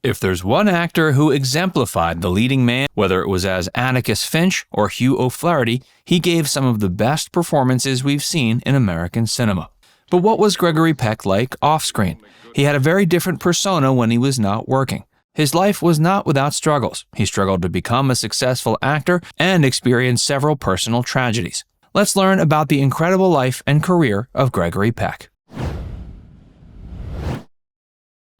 If there's one actor who exemplified the leading man, whether it was as Atticus Finch or Hugh O'Flaherty, he gave some of the best performances we've seen in American cinema. But what was Gregory Peck like off-screen? He had a very different persona when he was not working. His life was not without struggles. He struggled to become a successful actor and experienced several personal tragedies. Let's learn about the incredible life and career of Gregory Peck.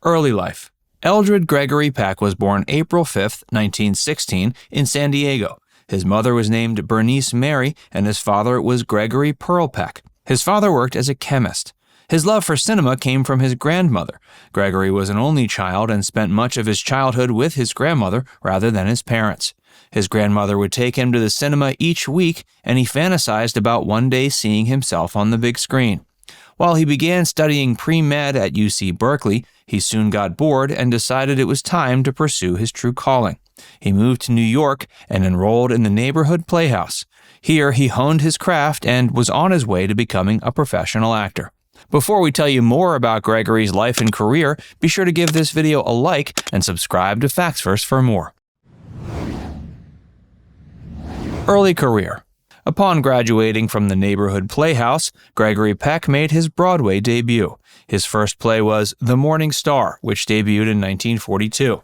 Early life. Eldred Gregory Peck was born April 5, 1916, in San Diego. His mother was named Bernice Mary, and his father was Gregory Pearl Peck. His father worked as a chemist. His love for cinema came from his grandmother. Gregory was an only child and spent much of his childhood with his grandmother rather than his parents. His grandmother would take him to the cinema each week, and he fantasized about one day seeing himself on the big screen. While he began studying pre-med at UC Berkeley, he soon got bored and decided it was time to pursue his true calling. He moved to New York and enrolled in the neighborhood playhouse. Here, he honed his craft and was on his way to becoming a professional actor. Before we tell you more about Gregory's life and career, be sure to give this video a like and subscribe to FactsVerse for more. Early career. Upon graduating from the neighborhood playhouse, Gregory Peck made his Broadway debut. His first play was The Morning Star, which debuted in 1942.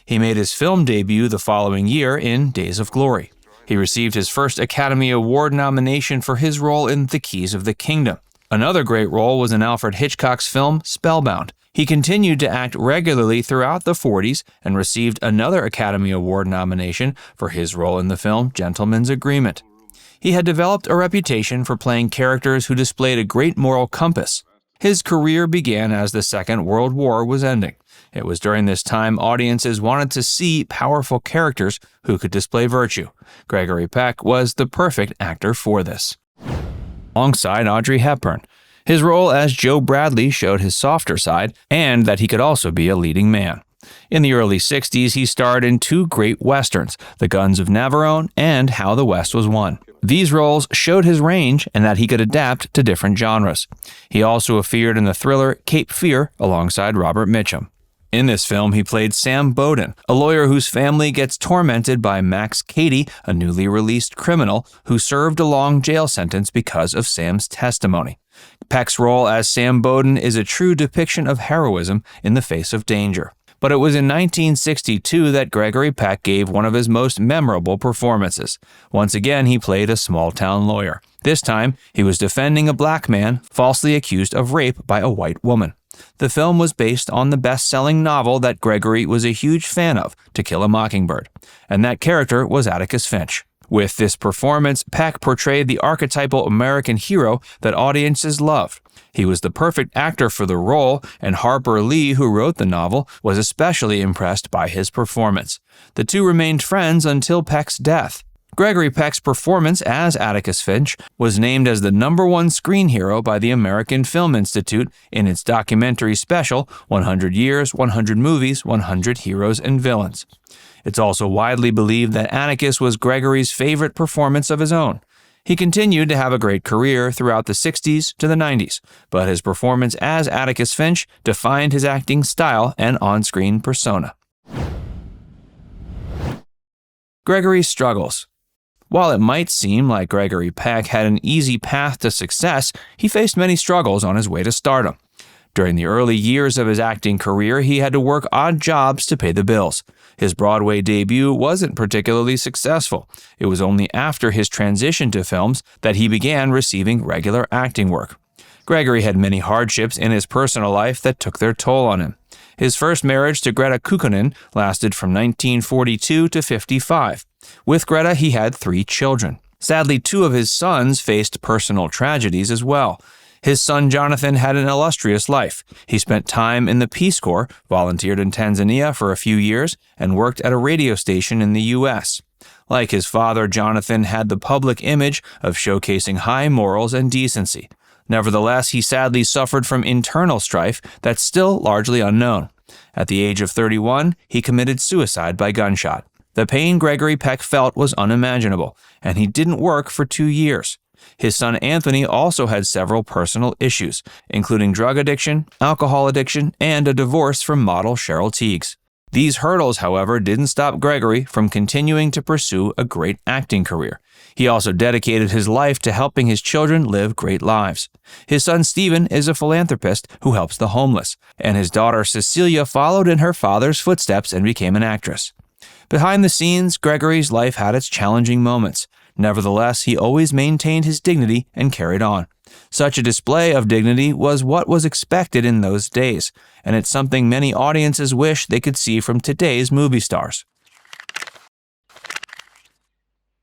He made his film debut the following year in Days of Glory. He received his first Academy Award nomination for his role in The Keys of the Kingdom. Another great role was in Alfred Hitchcock's film Spellbound. He continued to act regularly throughout the 40s and received another Academy Award nomination for his role in the film Gentleman's Agreement. He had developed a reputation for playing characters who displayed a great moral compass. His career began as the Second World War was ending. It was during this time audiences wanted to see powerful characters who could display virtue. Gregory Peck was the perfect actor for this. Alongside Audrey Hepburn. His role as Joe Bradley showed his softer side and that he could also be a leading man. In the early 60s, he starred in two great westerns, The Guns of Navarone and How the West Was Won. These roles showed his range and that he could adapt to different genres. He also appeared in the thriller Cape Fear alongside Robert Mitchum. In this film, he played Sam Bowden, a lawyer whose family gets tormented by Max Cady, a newly released criminal who served a long jail sentence because of Sam's testimony. Peck's role as Sam Bowden is a true depiction of heroism in the face of danger. But it was in 1962 that Gregory Peck gave one of his most memorable performances. Once again, he played a small-town lawyer. This time, he was defending a black man falsely accused of rape by a white woman. The film was based on the best-selling novel that Gregory was a huge fan of, To Kill a Mockingbird, and that character was Atticus Finch. With this performance, Peck portrayed the archetypal American hero that audiences loved. He was the perfect actor for the role, and Harper Lee, who wrote the novel, was especially impressed by his performance. The two remained friends until Peck's death. Gregory Peck's performance as Atticus Finch was named as the #1 screen hero by the American Film Institute in its documentary special, 100 Years, 100 Movies, 100 Heroes and Villains. It's also widely believed that Atticus was Gregory's favorite performance of his own. He continued to have a great career throughout the 60s to the 90s, but his performance as Atticus Finch defined his acting style and on-screen persona. Gregory's struggles. While it might seem like Gregory Peck had an easy path to success, he faced many struggles on his way to stardom. During the early years of his acting career, he had to work odd jobs to pay the bills. His Broadway debut wasn't particularly successful. It was only after his transition to films that he began receiving regular acting work. Gregory had many hardships in his personal life that took their toll on him. His first marriage to Greta Kukkonen lasted from 1942 to 55. With Greta, he had 3 children. Sadly, 2 of his sons faced personal tragedies as well. His son Jonathan had an illustrious life. He spent time in the Peace Corps, volunteered in Tanzania for a few years, and worked at a radio station in the U.S. Like his father, Jonathan had the public image of showcasing high morals and decency. Nevertheless, he sadly suffered from internal strife that's still largely unknown. At the age of 31, he committed suicide by gunshot. The pain Gregory Peck felt was unimaginable, and he didn't work for 2 years. His son Anthony also had several personal issues, including drug addiction, alcohol addiction, and a divorce from model Cheryl Tiegs. These hurdles, however, didn't stop Gregory from continuing to pursue a great acting career. He also dedicated his life to helping his children live great lives. His son Stephen is a philanthropist who helps the homeless, and his daughter Cecilia followed in her father's footsteps and became an actress. Behind the scenes, Gregory's life had its challenging moments. Nevertheless, he always maintained his dignity and carried on. Such a display of dignity was what was expected in those days, and it's something many audiences wish they could see from today's movie stars.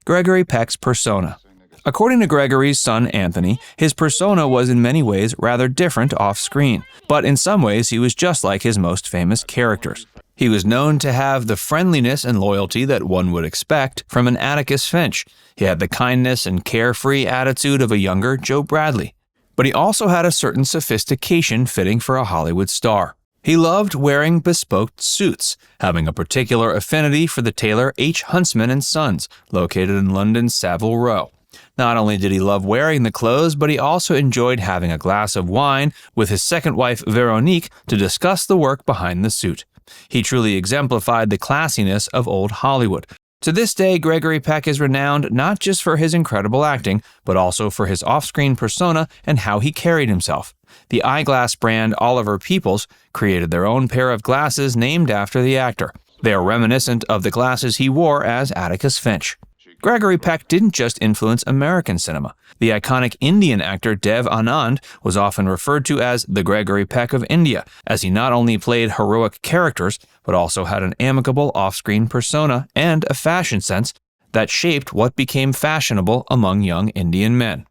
Gregory Peck's persona. According to Gregory's son Anthony, his persona was in many ways rather different off-screen, but in some ways he was just like his most famous characters. He was known to have the friendliness and loyalty that one would expect from an Atticus Finch. He had the kindness and carefree attitude of a younger Joe Bradley. But he also had a certain sophistication fitting for a Hollywood star. He loved wearing bespoke suits, having a particular affinity for the tailor H. Huntsman & Sons, located in London's Savile Row. Not only did he love wearing the clothes, but he also enjoyed having a glass of wine with his second wife Veronique to discuss the work behind the suit. He truly exemplified the classiness of old Hollywood. To this day, Gregory Peck is renowned not just for his incredible acting, but also for his off-screen persona and how he carried himself. The eyeglass brand Oliver Peoples created their own pair of glasses named after the actor. They are reminiscent of the glasses he wore as Atticus Finch. Gregory Peck didn't just influence American cinema. The iconic Indian actor Dev Anand was often referred to as the Gregory Peck of India, as he not only played heroic characters, but also had an amicable off-screen persona and a fashion sense that shaped what became fashionable among young Indian men.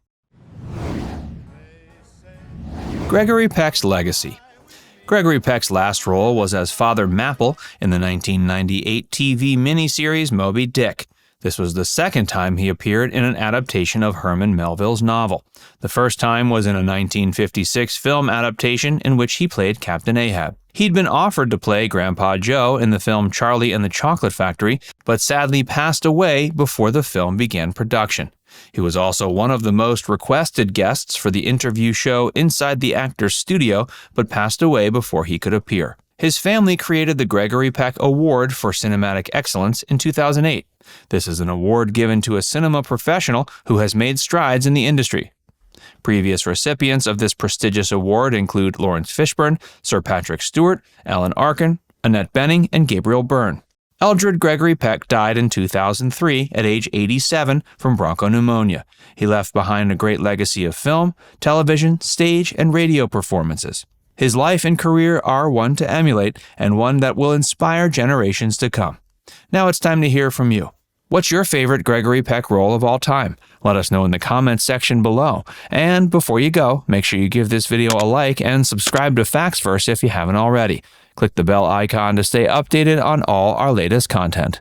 Gregory Peck's legacy. Gregory Peck's last role was as Father Mapple in the 1998 TV miniseries Moby Dick. This was the second time he appeared in an adaptation of Herman Melville's novel. The first time was in a 1956 film adaptation in which he played Captain Ahab. He'd been offered to play Grandpa Joe in the film Charlie and the Chocolate Factory, but sadly passed away before the film began production. He was also one of the most requested guests for the interview show Inside the Actor's Studio, but passed away before he could appear. His family created the Gregory Peck Award for Cinematic Excellence in 2008. This is an award given to a cinema professional who has made strides in the industry. Previous recipients of this prestigious award include Lawrence Fishburne, Sir Patrick Stewart, Alan Arkin, Annette Bening, and Gabriel Byrne. Eldred Gregory Peck died in 2003 at age 87 from bronchopneumonia. He left behind a great legacy of film, television, stage, and radio performances. His life and career are one to emulate and one that will inspire generations to come. Now it's time to hear from you. What's your favorite Gregory Peck role of all time? Let us know in the comments section below. And before you go, make sure you give this video a like and subscribe to Facts Verse if you haven't already. Click the bell icon to stay updated on all our latest content.